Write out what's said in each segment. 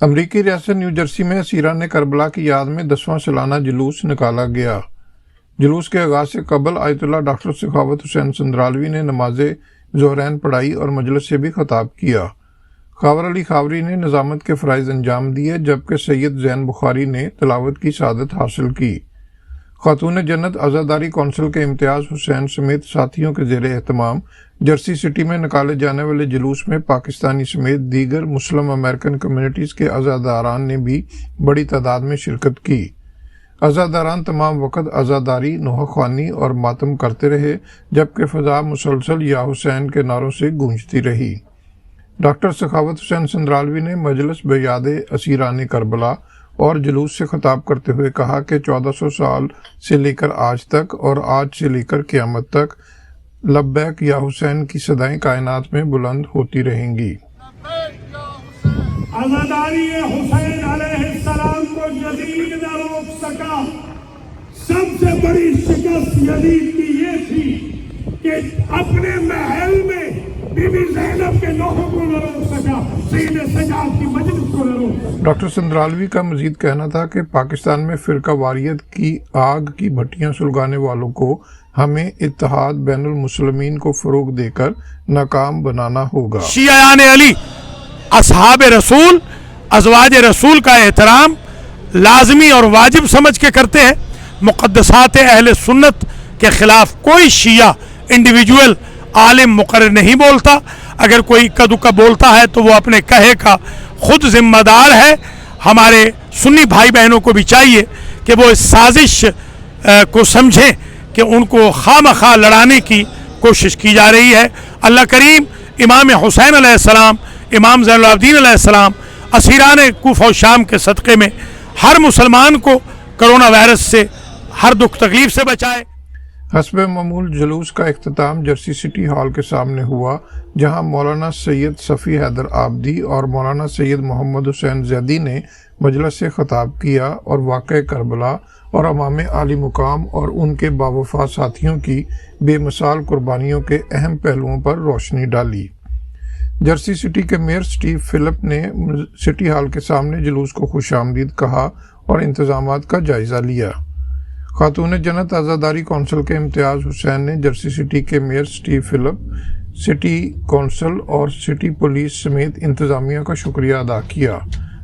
امریکی ریاست new Jersey میں اسیران کربلا کی یاد میں 10واں سالانہ جلوس نکالا گیا۔ جلوس کے آغاز سے قبل آیت اللہ ڈاکٹر سخاوت حسین سندرالوی نے نماز ظہرین پڑھائی اور مجلس سے بھی خطاب کیا۔ خاور علی خاوری نے نظامت کے فرائض انجام دیے، جبکہ سید زین بخاری نے تلاوت کی سعادت حاصل کی۔ خاتون جنت عزاداری کونسل کے امتیاز حسین سمیت ساتھیوں کے زیر اہتمام جرسی سٹی میں نکالے جانے والے جلوس میں پاکستانی سمیت دیگر مسلم امریکن کمیونٹیز کے عزاداران نے بھی بڑی تعداد میں شرکت کی۔ عزاداران تمام وقت عزاداری، نوحہ خوانی اور ماتم کرتے رہے، جبکہ فضا مسلسل یا حسین کے نعروں سے گونجتی رہی۔ ڈاکٹر سخاوت حسین سندرالوی نے مجلس بیاد اسیران کربلا اور جلوس سے خطاب کرتے ہوئے کہا کہ 1400 سال سے لے کر آج تک اور آج سے لے کر قیامت تک لبیک یا حسین کی صدائیں کائنات میں بلند ہوتی رہیں گی۔ عزاداری حسین علیہ السلام کو یزید نہ روک سکا۔ سب سے بڑی شکست یزید کی یہ تھی کہ اپنے محل میں بی بی زینب کے لوگوں کو نہ روک سکا، سید سجاد کی مجلس کو نہ روک سکا۔ ڈاکٹر سندرالوی کا مزید کہنا تھا کہ پاکستان میں فرقہ واریت کی آگ کی بھٹیاں سلگانے والوں کو ہمیں اتحاد بین المسلمین کو فروغ دے کر ناکام بنانا ہوگا۔ شیعان علی، اصحاب رسول، ازواج رسول کا احترام لازمی اور واجب سمجھ کے کرتے ہیں۔ مقدسات اہل سنت کے خلاف کوئی شیعہ انڈیویجول عالم مقرر نہیں بولتا۔ اگر کوئی اکا دکا بولتا ہے تو وہ اپنے کہے کا خود ذمہ دار ہے۔ ہمارے سنی بھائی بہنوں کو بھی چاہیے کہ وہ اس سازش کو سمجھیں کہ ان کو خواہ مخواہ لڑانے کی کوشش کی جا رہی ہے۔ اللہ کریم امام حسین علیہ السلام، امام زین العابدین علیہ السلام، اسیران کوفہ و شام کے صدقے میں ہر مسلمان کو کرونا وائرس سے ہر دکھ تکلیف سے بچائے۔ حسب معمول جلوس کا اختتام جرسی سٹی ہال کے سامنے ہوا، جہاں مولانا سید صفی حیدر آبدی اور مولانا سید محمد حسین زیدی نے مجلس سے خطاب کیا اور واقعہ کربلا اور امام عالی مقام اور ان کے باوفا ساتھیوں کی بے مثال قربانیوں کے اہم پہلوؤں پر روشنی ڈالی۔ جرسی سٹی کے میئر سٹیو فلپ نے سٹی ہال کے سامنے جلوس کو خوش آمدید کہا اور انتظامات کا جائزہ لیا۔ خاتون جنت عزاداری کونسل کے امتیاز حسین نے جرسی سٹی کے mayor Steve Philip, city council اور سٹی پولیس سمیت انتظامیہ کا شکریہ ادا کیا۔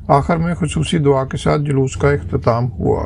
آخر میں خصوصی دعا کے ساتھ جلوس کا اختتام ہوا۔